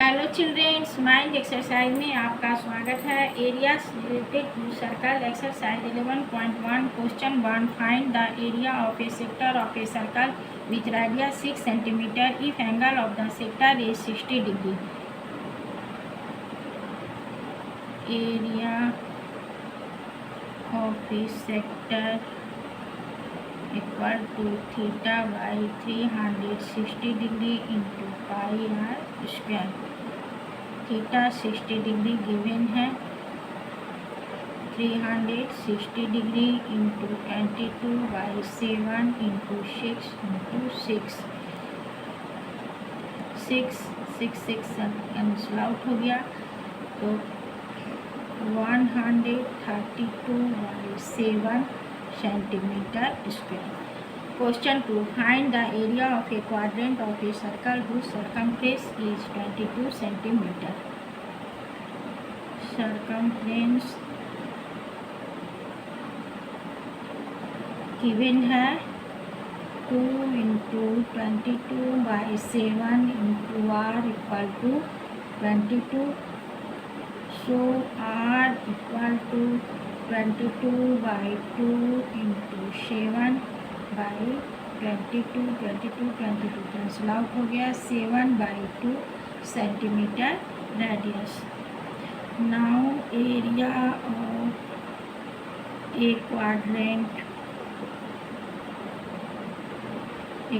Hello children's, mind exercise में आपका स्वागत है। Areas related to circle exercise 11.1 question 1 find the area of a sector of a circle with radius 6 centimeter if angle of the sector is 60 degree. Area of a sector equal to theta by 360 degree into pi r square। Theta 60 degree given है, 360 degree into 22/7 into 6 into 6 cancel out हो गया, तो 132/7 centimeter square. Question 2 find the area of a quadrant of a circle whose circumference is 22 centimeter. Circumference given है 2 into 22/7 into r equal to 22, so r equal to 22/2 into 7/22 cancel out हो गया, 7/2 centimeter radius. Now area of a quadrant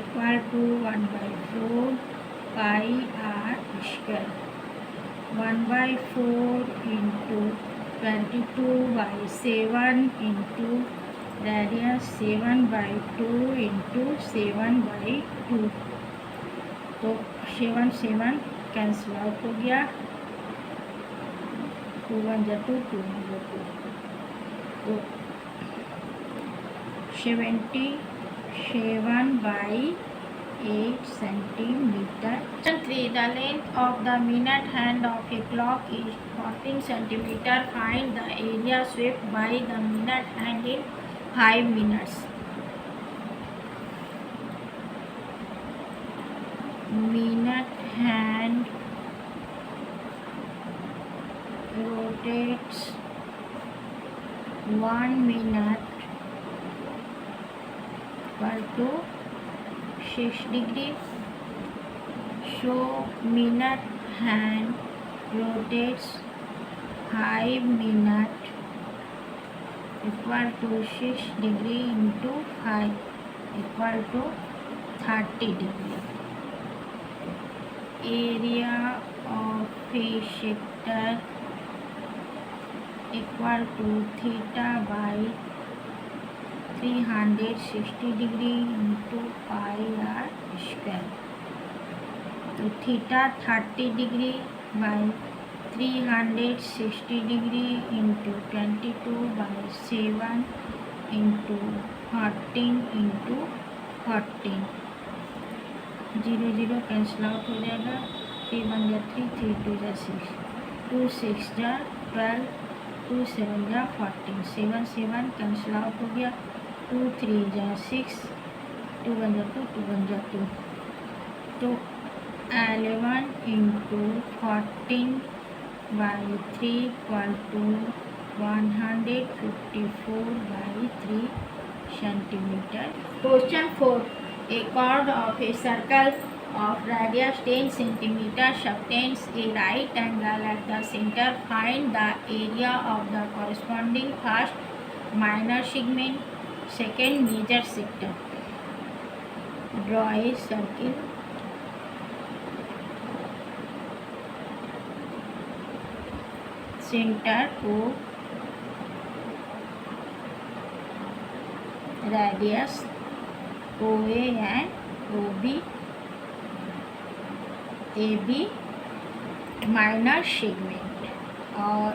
equal to 1/4 pi r square. 1/4 into 22/7 into radius 7/2 into 7/2, तो 7 cancel out हो गया, 2 1 जा 2 2 1 2, तो 77/8 centimetre. 3 The length of the minute hand of a clock is 14 centimeter. Find the area swept by the minute hand in 5 minutes. Minute hand rotates 1 minute equal to 6 degree. So minute hand rotates 5 minute equal to 6 degree into 5 equal to 30 degree. Area of a sector equal to theta by 360 degree into pi r square, तो theta 30 degree by 360 degree into 22/7 into 14 into 14, 0 0 cancel out हो जाएगा, 3 1 जा 3 3 2 जा 6, 2 6 जा 12, 2 7 जा 14, 7 cancel out हो गया, 2 3 जा 6, 2 1 जा 2 2 1 जा 2, तो 11 into 14/3 equal to 154/3 centimeter. Question 4 a chord of a circle of radius 10 centimeter subtends a right angle at the center. Find the area of the corresponding first minor segment, second major sector. Draw a circle. Centre को radius OA and OB, AB minor segment और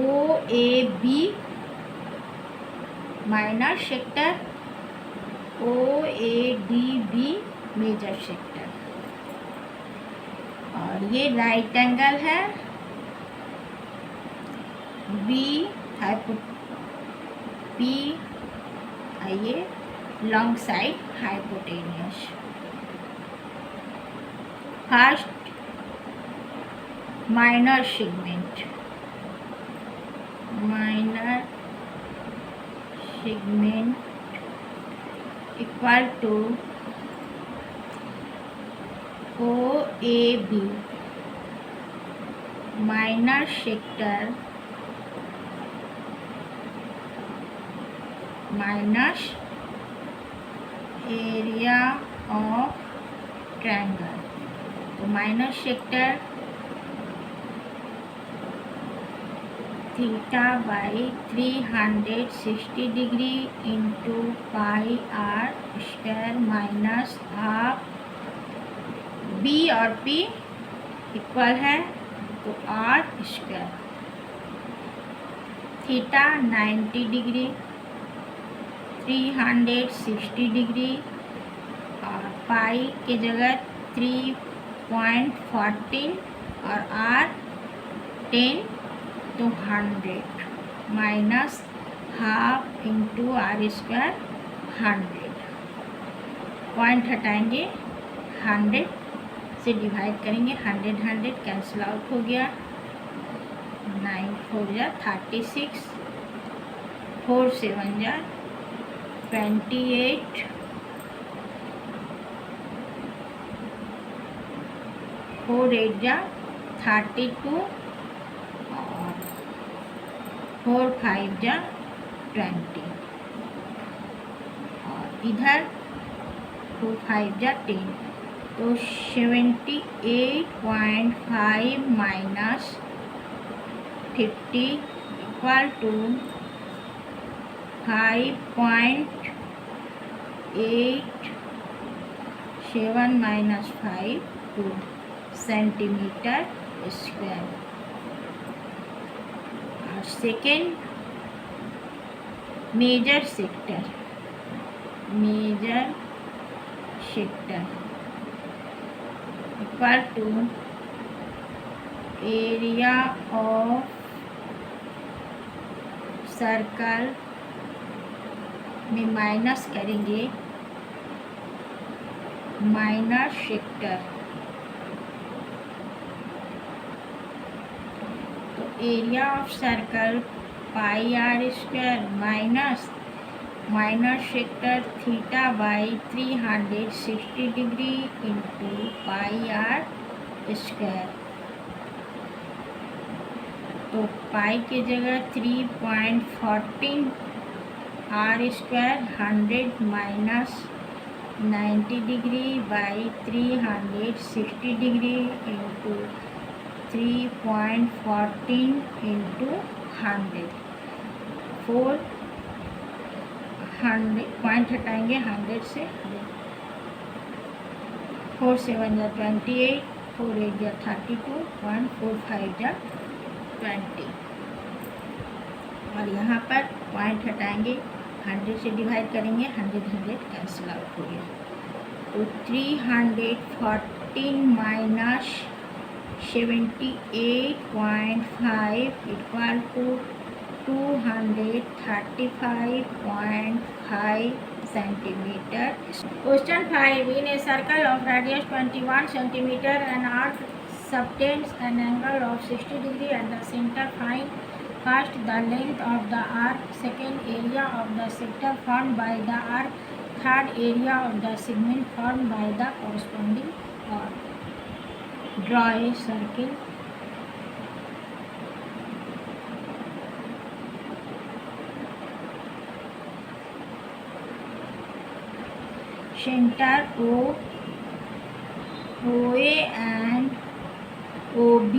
OAB minor sector, OADB major sector, और ये right angle है, P long side hypotenuse, first minor segment equal to OAB minor sector minus area of triangle. तो minor sector theta by 360 degree into pi r square minus half b और p equal है तो r square. Theta 90 degree 360 degree और पाई के जगह 3.14 और r 10 तो 100 minus half into R square 100। Point हटाएंगे 100 से डिवाइड करेंगे 100 कैंसिल आउट हो गया 9 4 जा 36 4 7 जा 28 4 8 जा 32 और 4 5 जा 20 और इधर 2 5 जा 10 तो 78.5 minus 50 equal to 5.87 minus 5 2 centimetre square. और second major sector equal to area of circle में माइनस करेंगे माइनर सेक्टर तो area of circle pi are square minus minor sector theta by 360 degree into pi are square. तो pi के जगह 3.14 r square 100 minus 90 degree by 360 degree into 3.14 into 100 400 point हटाएंगे 100 से 4 7 जा 28 4 8 जा 32 1 4 5 जा 20 और यहाँ पर पॉइंट हटाएंगे 100 से डिवाइड करेंगे 100 कैंसिल आउट हो गया तो 314 minus 78.5 equal to 235.5 centimeter. Question 5. In a circle of radius 21 centimeter, an arc subtends an angle of 60 degree at the center. Find first the length of the arc, second area of the sector formed by the arc, third area of the segment formed by the corresponding arc. Draw a circle. Center OA and OB,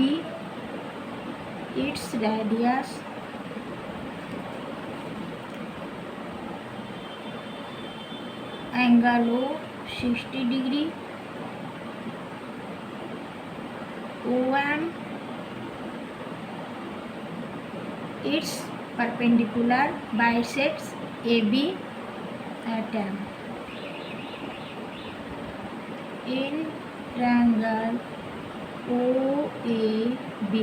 its radius angle O 60 degree, OM its perpendicular bisects AB at M. In triangle OAB,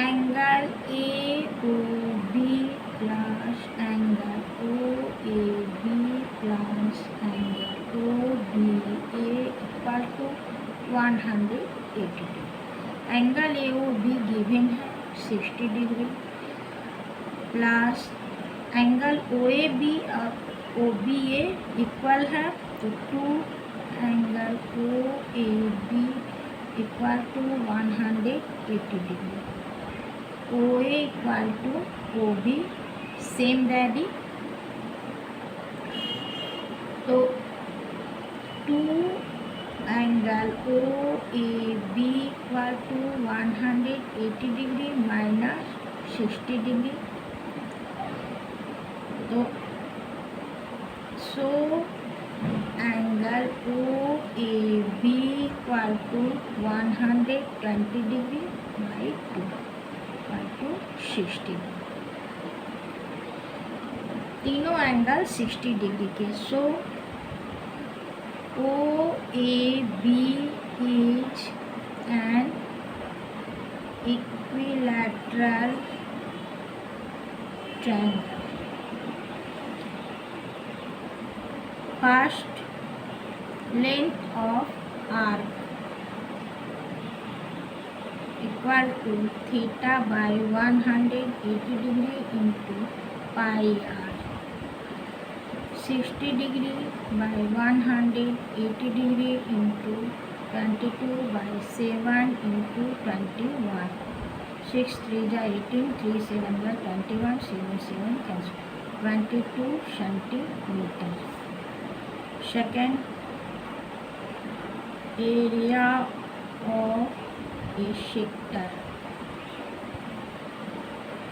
angle AOB plus angle OAB plus angle OBA को 180 degree. Angle A O B given है 60 degree plus angle O A B और O B A equal है तो 2 angle O A B equal to 180 degree. O A equal to O B same डैडी, तो 2 angle O A B equal to 180 degree minus 60 degree, तो so angle O A B equal to 120 degree by 2 equal to 60। तीनों angle 60 degree के। So O A B is an equilateral triangle. First, length of arc equal to theta by 180 degree into pi r. 60 degree by 180 degree into 22 by 7 into 21. 6 3 जा 18, 3 7 जा 21, 7 7 cancel. 22 centimeter. Second, area of a sector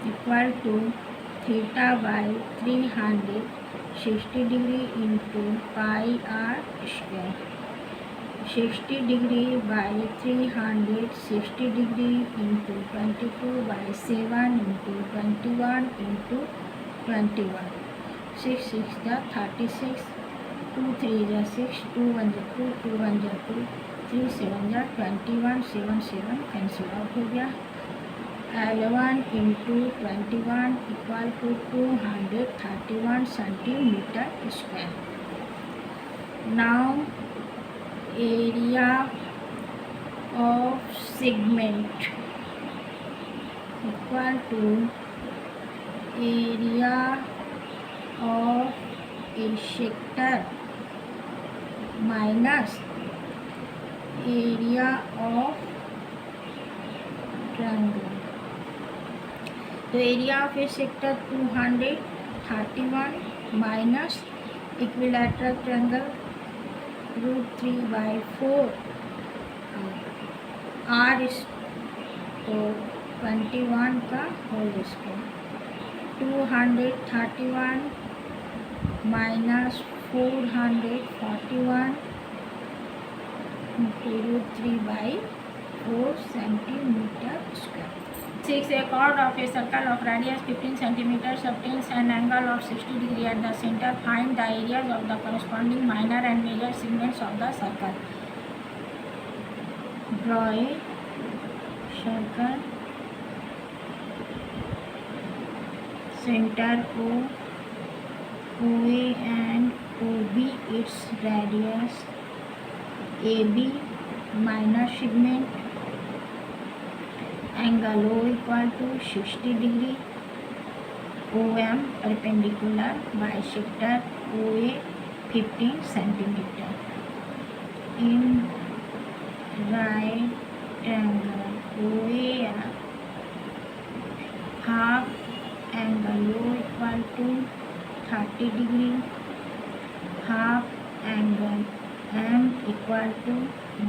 equal to theta by 360 degree into pi r square. 60 degree by 360 degree into 22 by 7 into 21 into 21. 6 6 जा 36, 2 3 जा 6, 2 1 जा 2, 2 1 जा 2, 3 7 जा 21, 7 7 cancel out हो गया। 11 into 21 equal to 231 centimetre square. Now area of segment equal to area of a sector minus area of triangle. तो area of a sector 231 minus equilateral triangle √3/4 r तो 21 का whole square. 231 minus 441 √3/4 centimetre square. 6. A chord of a circle of radius 15 centimeters obtains an angle of 60 degree at the center. Find the areas of the corresponding minor and major segments of the circle. Draw a circle. Center O, OA and OB its radius AB, minor segment angle O equal to 60 degree, OM perpendicular, bisector OA 15 centimeter. In right angle OA half angle O equal to 30 degree, half angle M equal to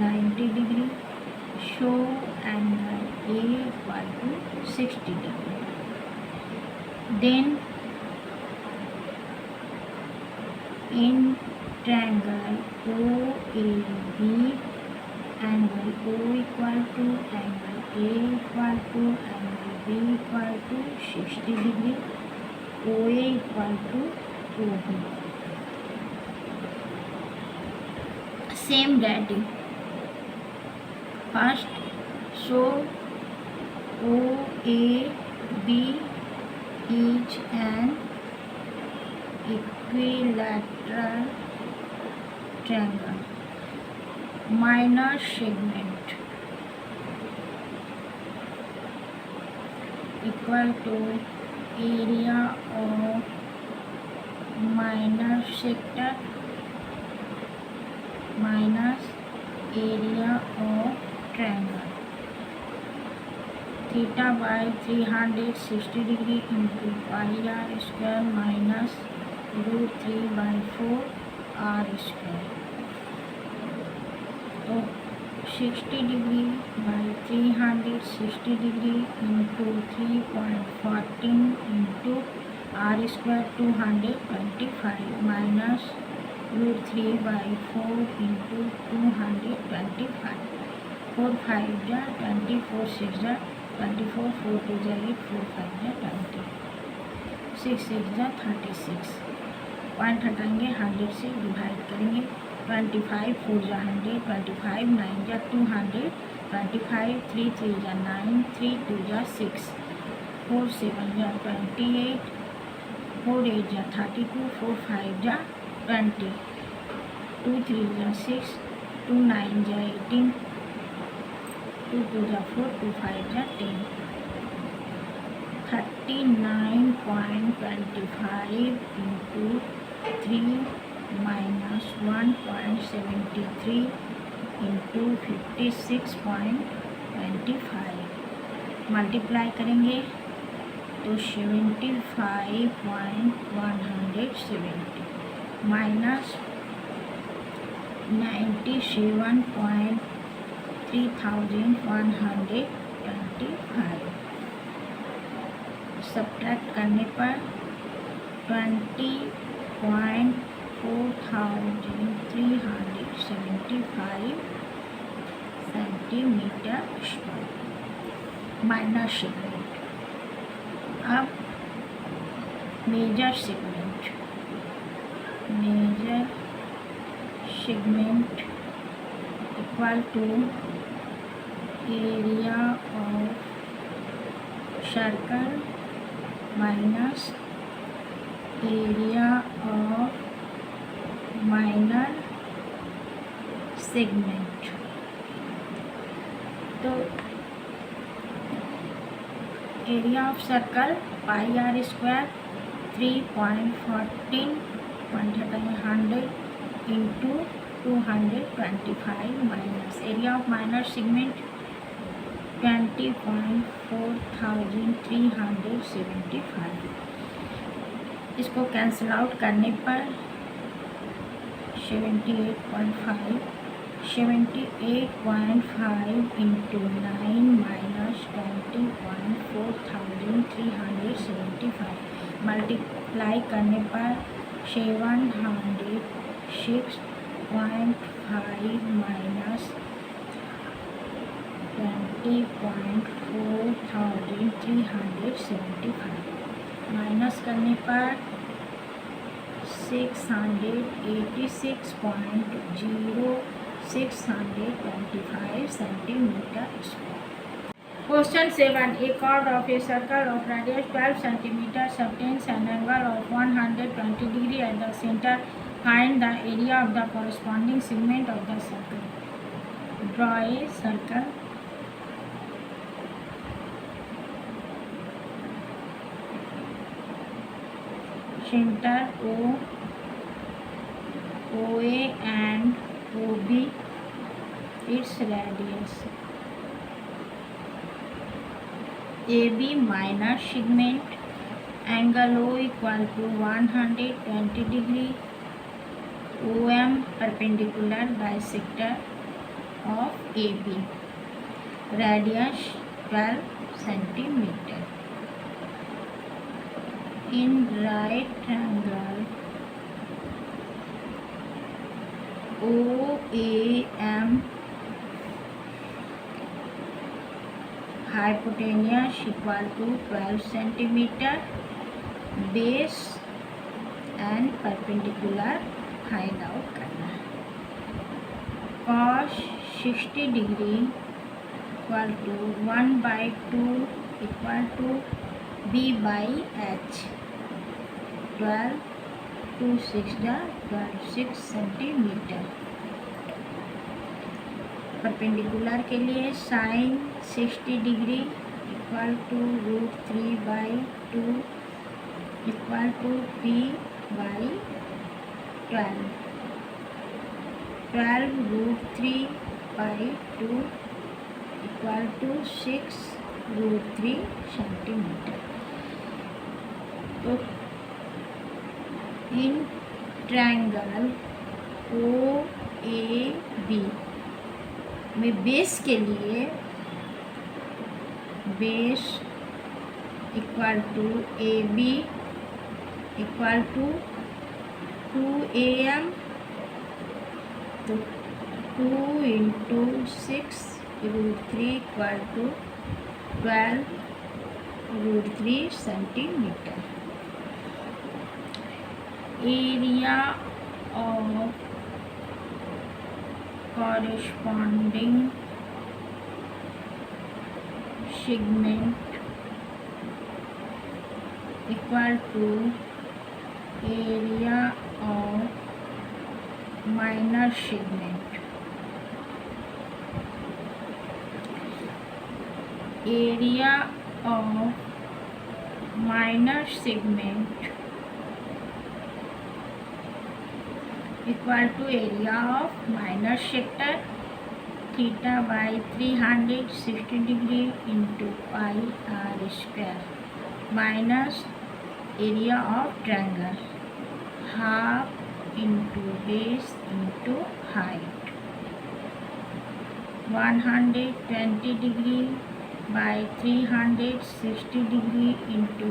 90 degree. Show angle A equal to 60 degree. Then in triangle OAB, angle O equal to angle A equal to angle B equal to 60 degree, OA equal to OB. Same dating. First, show OAB is an equilateral triangle. minor segment equal to area of minor sector minus area of triangle. Theta by 360 degree into pi r square minus root 3 by 4 r square. तो 60 degree by 360 degree into 3.14 into r square 225 minus root 3 by 4 into 225. 4 5 जा 24 6 जा 24 4 2 जा 8 4 5 जा 20 6 6 जा 36. Point हटाएंगे 100 से divide करेंगे 25 4 जा 100 25 9 जा 200 25 3 3 जा 9 3 2 जा 6 4 7 जा 28 4 8 जा 32 4 5 जा 20 2 3 जा 6 2 9 जा 18 2 2 जा 4 2 5 जा 10 39.25 into 3 minus 1.73 into 56.25 मल्टीप्लाई करेंगे तो 75.170 माइनस 97.3125 सब्ट्रैक्ट करने पर 20.4375 सेंटीमीटर स्क्वायर माइनर सेगमेंट. अब major segment equal to area of circle minus area of minor segment. तो area of circle pi are square 3.14 100 into 225 minus area of minor segment 20.4375. इसको cancel out करने पर 78.5 into 9 minus 20.4375 multiply करने पर 706.5 minus 20.4375 minus करने पर 686.0625 centimetre square. Question 7. A chord of a circle of radius 12 centimeter subtends an angle of 120 degree at the center. Find the area of the corresponding segment of the circle. Draw a circle. Center OA and OB. Its radius. AB minor segment. Angle O equal to 120 degree. OM perpendicular bisector of AB. Radius 12 centimeter. In right triangle OAM hypotenuse equal to 12 centimeter. Base and perpendicular find out करना है. Cos 60 degree equal to 1/2 equal to B by H. 12 2 6 12 6 centimeter. Perpendicular के लिए sine 60 degree equal to √3/2 equal to p/12 √3/2 equal to 6√3 centimeter. तो in triangle OAB में base के लिए base equal to AB equal to 2AM, तो 2 × 6√3 equal to 12√3 centimeter. Area of corresponding segment equal to area of minor segment. Area of minor segment equal to area of minor sector theta by 360 degree into pi r square minus area of triangle half into base into height 120 degree by 360 degree into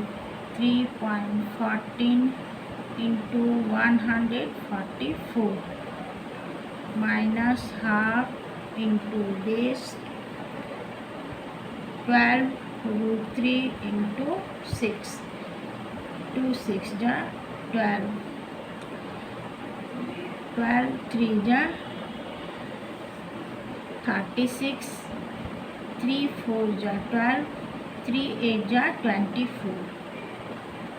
3.14 into 144 minus half into base 12√3 into 6 2 6 जा 12 12 3 जा 36 3 4 जा 12 3 8 जा 24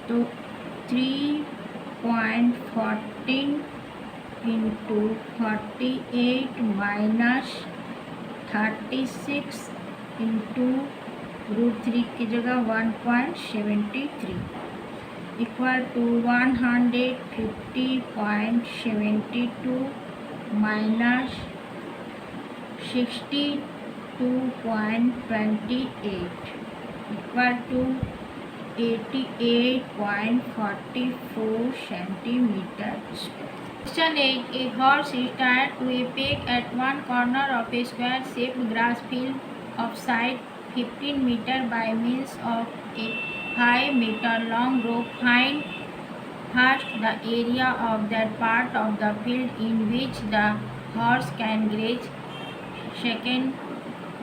तो 3.14 into 48 minus 36 into √3 की जगह 1.73 equal to 150.72 minus 62.28 equal to 88.44 centimeter square. Question 8. A horse is tied to a peg at one corner of a square-shaped grass field of side 15 meter by means of a 5 meter long rope. Find first the area of that part of the field in which the horse can graze. Second,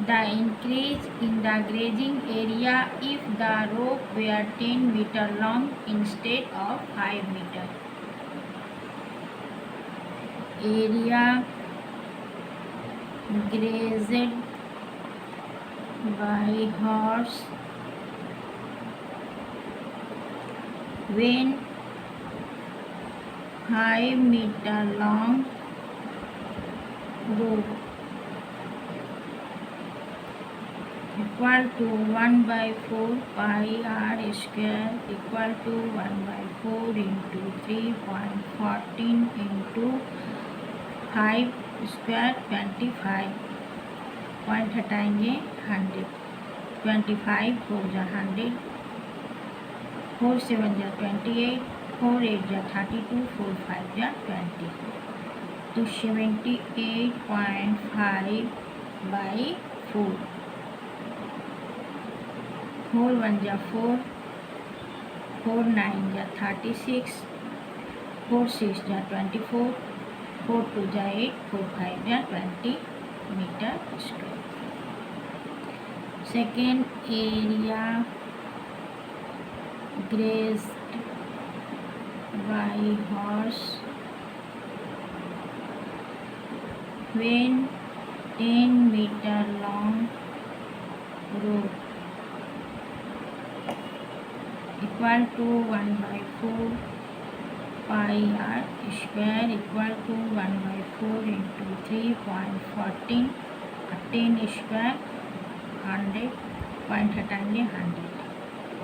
the increase in the grazing area if the rope were 10 meter long instead of 5 meter. Area grazed by horse when 5 meter long rope equal to 1/4 pi r square equal to 1/4 into 3.14 into 5 square 25 point हटाएंगे 100 25 4 जा 100 4 7 जा 28 4 8 जा 32 4 5 जा 20 तो 78.5/4 4 1 जा 4 4 9 जा 36 4 6 जा 24 4 2 जा 8 4 5 जा 20 meter square. Second, area grazed by horse when 10 meter long rope equal to 1/4 pi r square equal to 1/4 into 3.14 10 square 100 point हटाएंगे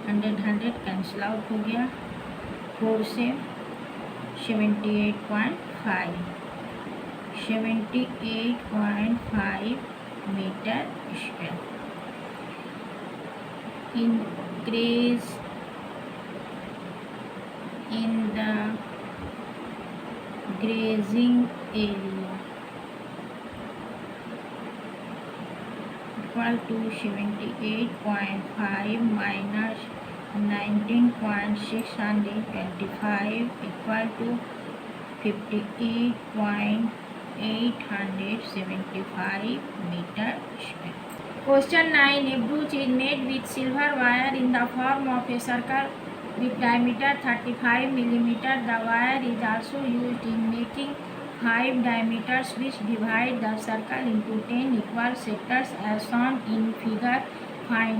100 कैंसिल आउट हो गया। 4 से 78.5 meter square. Increase in the grazing area equal to 78.5 minus 19.625 equal to 58.875 meter square. Question 9. A brooch is made with silver wire in the form of a circle with diameter 35 mm. The wire is also used in making 5 diameters which divide the circle into 10 equal sectors as shown in figure. Find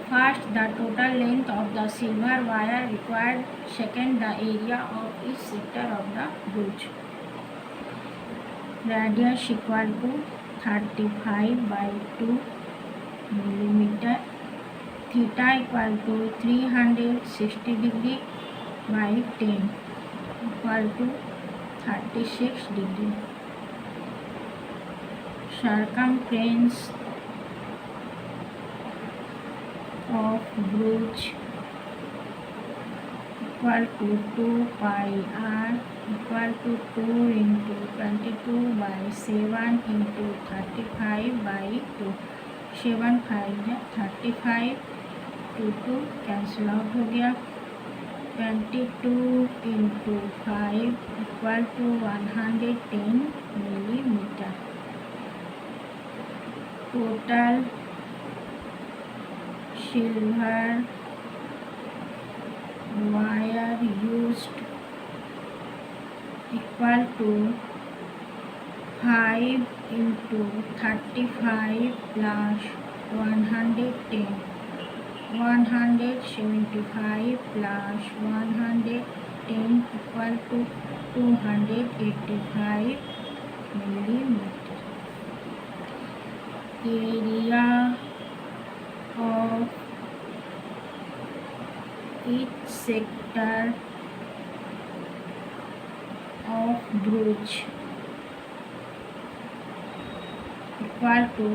first the total length of the silver wire required, second the area of each sector of the brooch. Radius equal to 35/2 millimeter. Theta equal to 360 degree by 10 equal to 36 degree. Circumference of brooch equal to 2 pi r equal to 2 into 22/7 into 35/2. 7 5 35 2 cancel out हो गया। 22 into 5 equal to 110 millimeter. Total silver wire used equal to 5 into 35 plus 110. 175 plus 110 equal to 285 millimeter. Area of each sector of brooch equal to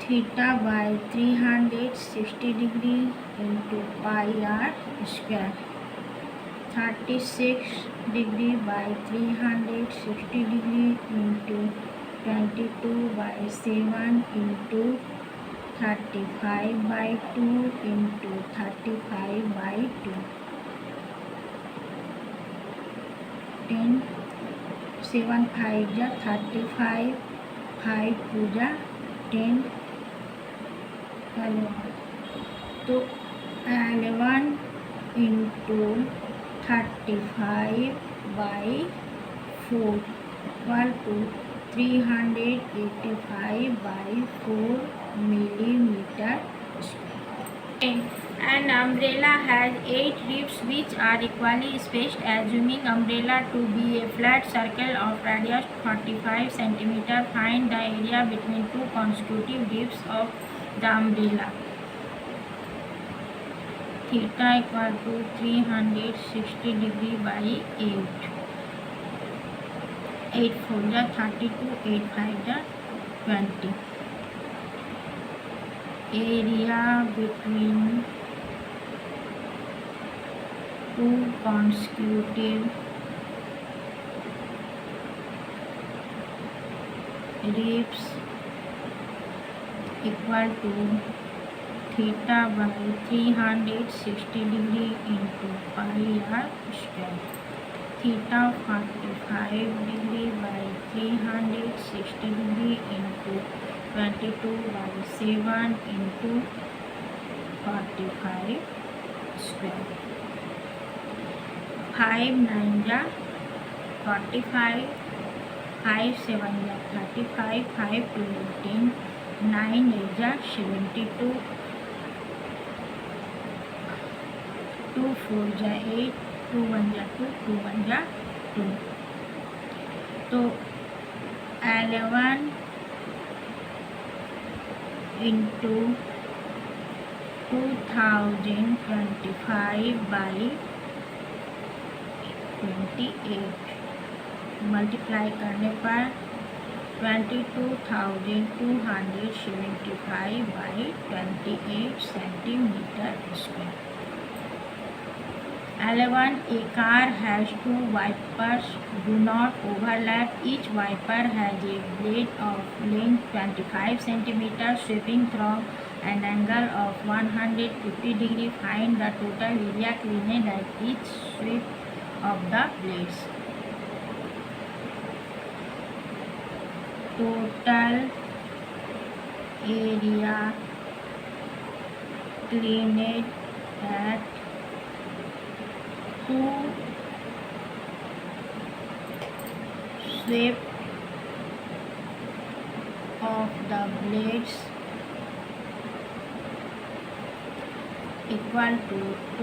theta by 360 degree into pi r square. 36 degree by 360 degree into 22/7 into 35/2 into 35/2. 10 7 5 जा 35 5 2 जा 10 तो 11 into 35/4 equal to 385/4 millimeter square. An umbrella has 8 ribs which are equally spaced. Assuming umbrella to be a flat circle of radius 45 cm, find the area between two consecutive ribs of the umbrella. Theta equal to 360 degree by 8. 8 4 जा 32, 8 5 जा 20. Area between two consecutive ribs equal to theta by 360 degree into pi r square. Theta 45 degree by 360 degree into 22/7 into 45 square. 5 9 जा 45, 5 7 जा 35, 5 2 10, 9 8 जा 72, 2 4 जा 8, 2 1 जा 2, 2 1 जा 2. तो 11 into 2025 by 28 multiply करने पर 22,275 by 28 centimetre square. 11. A car has two wipers. Do not overlap. Each wiper has a blade of length 25 cm sweeping through an angle of 150 degree. Find the total area cleaned at each sweep of the blades. Total area cleaned at two sweep of the blades equal to 2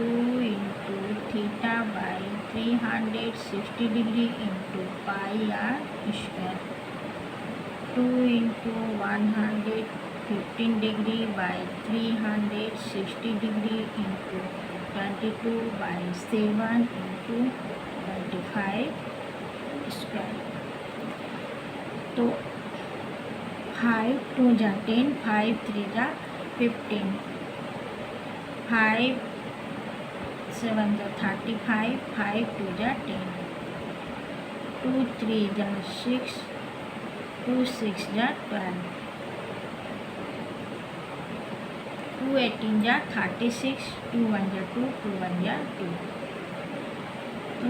into theta by 360 degree into pi r square. 2 into 115 degree by 360 degree into 22 by 7 into 25 square. तो 5 2 जा 10, 5 3 जा 15, 5 7 जा 35, 5 2 जा 10, 2 3 जा 6, 2 6 जा 12, 2 18 जा 36, 2 1 जा 2, 2 1 जा 2। तो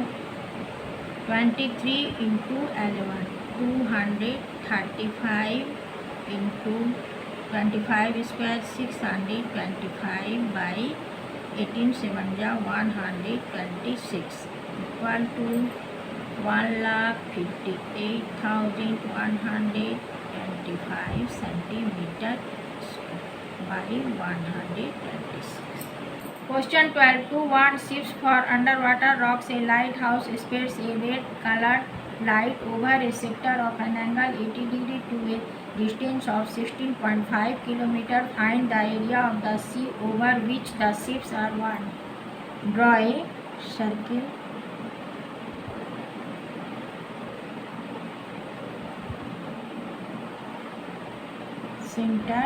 23 into 11, 235 into 25 square 625 by 18 7 जा 126 equal to 1,58,125 centimeter by 126. Question 12. Two warn ships for underwater rocks. A lighthouse spreads a red colored light over a sector of an angle 80 degree to a distance of 16.5 km. Find the area of the sea over which the ships are warned. Draw a circle. Center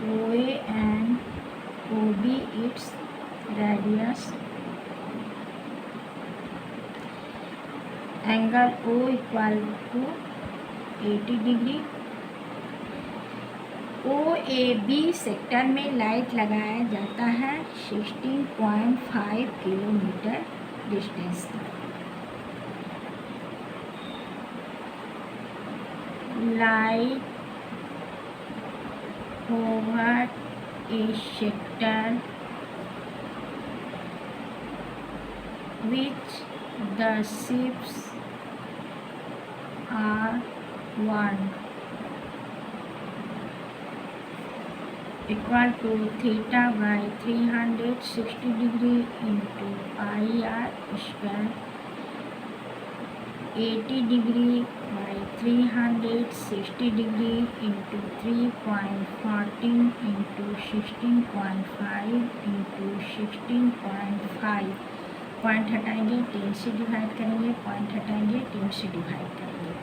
OA and OB its radius. Angle O equal to 80 degree. OAB sector में light लगाया जाता है 16.5 kilometre distance तक। Light over a sector which the ships are warned equal to theta by 360 degree into pi r square. 80 degree by 360 degree into 3.14 into 16.5 into 16.5। Point हटाएंगे 3 से divide करेंगे, point हटाएंगे 3 से डिवाइड करेंगे।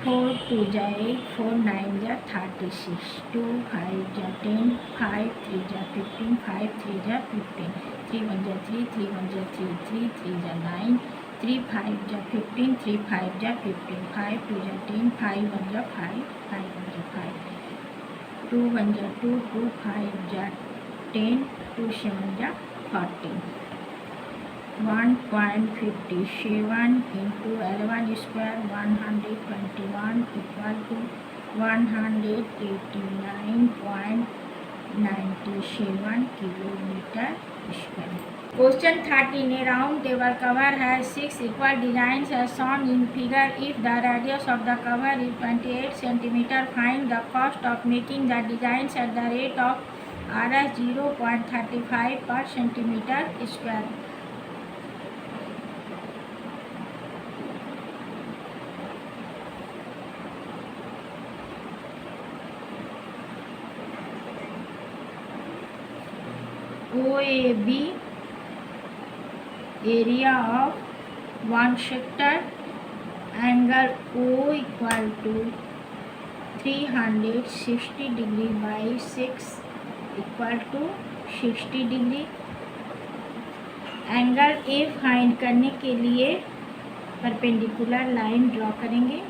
4 2 जा 8, 4 9 जा 36, 2 5 जा 10, 5 3 जा 15, 5 3 जा 15, 3 1 जा 3, 3 1 जा 3, 3 3 जा 9, 3 5 जा 15, 3 5 जा 15, 5 2 जा 10, 5 1 जा 5, 5 1 जा 5, 2 1 जा 2, 2 5 जा 10, 2 7 जा 14। 1.57 into 11 square 121 equal to 189.97 kilometer square. Question 13. A round table cover has 6 equal designs as shown in figure. If the radius of the cover is 28 cm, find the cost of making the designs at the rate of Rs 0.35 per centimeter square. OAB area of one sector, angle O equal to 360 degree by 6 equal to 60 degree. Angle A find करने के लिए perpendicular line draw करेंगे।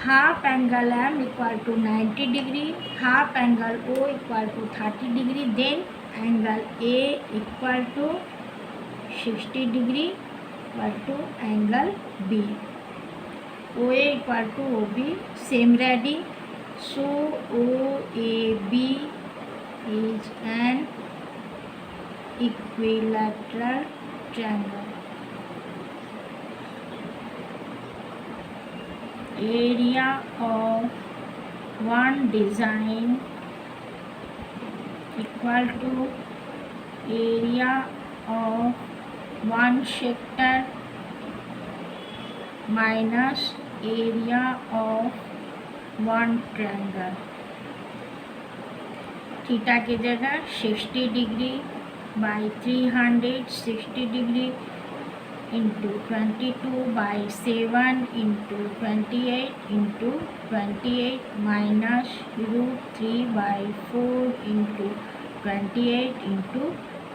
Half angle M equal to 90 degree, half angle O equal to 30 degree, then angle A equal to 60 degree equal to angle B. O A equal to O B, same radii. So O A B is an equilateral triangle. Area of one design equal to area of one sector minus area of one triangle। Theta की जगह 60 degree by 360 degree into 22 by 7 into 28 into 28 minus √3 by 4 into 28 into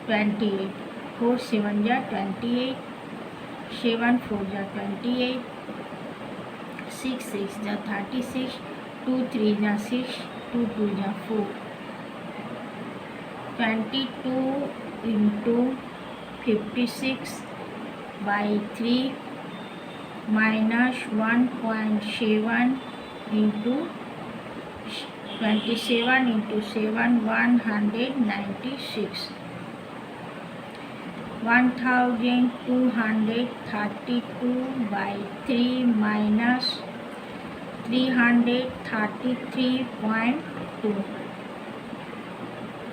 28, 4 7 जा 28, 7 4 जा 28, 6 6 जा 36, 2 3 जा 6, 2 2 जा 4, 22 into 56 by 3 minus 1.7 into 27 into 7 196, 1232 by 3 minus 333.2,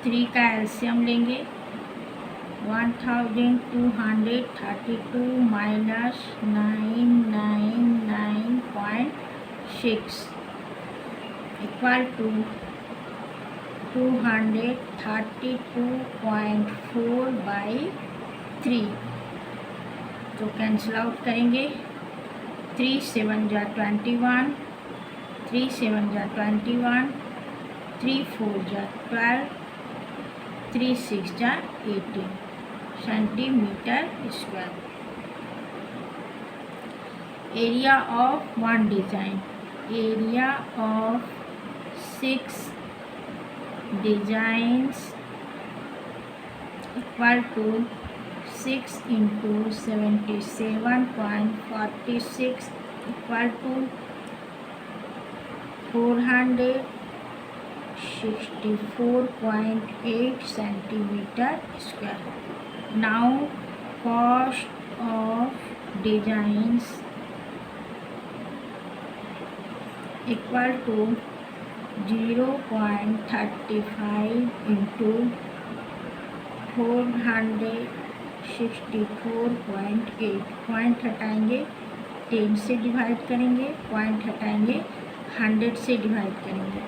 3 का LCM लेंगे। 1232 minus 999.6 equal to 232.4 by 3। तो कैंसिल आउट करेंगे। 3 7 जा 21, 3 7 जा 21, 3 4 जा 12, 3 6 जा 18 centimeter square. Area of one design, area of 6 designs equal to 6 into 77.46 equal to 464.8 centimeter square. Now cost of designs equal to 0.35 into 464.8, point हटाएंगे 10 से divide करेंगे, point हटाएंगे 100 से डिवाइड करेंगे।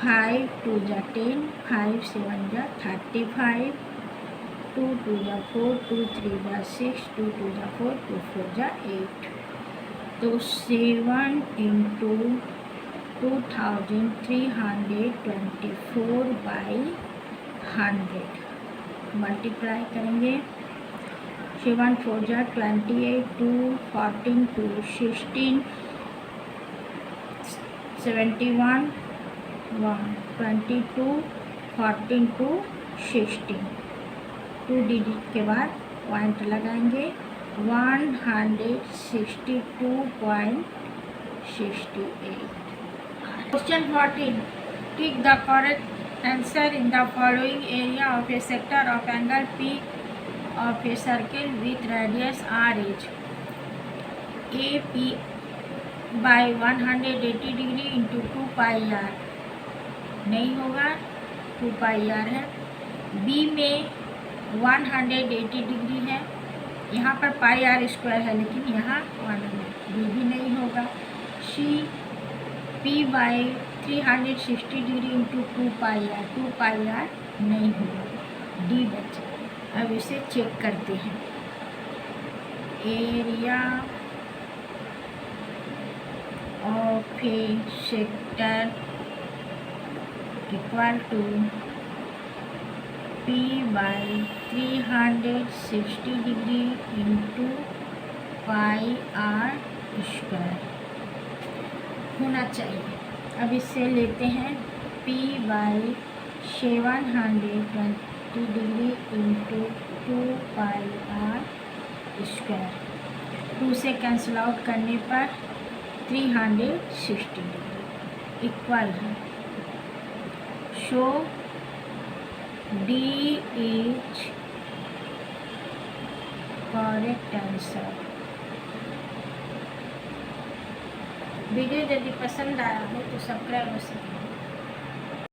5 2 जा 10, 5 7 जा 35, 2 2 जा 4, 2 3 जा 6, 2 2 जा 4, 2 4 जा 8। तो 7 इंटू 2324 बाई 100 मल्टीप्लाई करेंगे। 7 4 जा 28, 2 14, 2 16, 71 1 22, 14 2 16, 2 डिजिट के बाद पॉइंट लगाएंगे 162.68। Question 14, tick the correct answer in the following area of a sector of angle P of a circle with radius R is A P by 180 degree into 2 pi R, नहीं होगा 2 pi are है। B में 180 degree है, यहाँ पर पाई are square है लेकिन यहाँ 100, बी भी नहीं होगा। C P by 360 degree into 2 pi R नहीं होगा, डी बचा। अब इसे चेक करते हैं। Area of a sector equal to P by 360 degree into pi are square होना चाहिए। अब इससे लेते हैं P by 720 degree into 2 pi are square. 2 से कैंसिल आउट करने पर 360 डिग्री इक्वल है। So D is correct answer. Video यदि पसंद आया हो तो सब्सक्राइब अवश्य करें।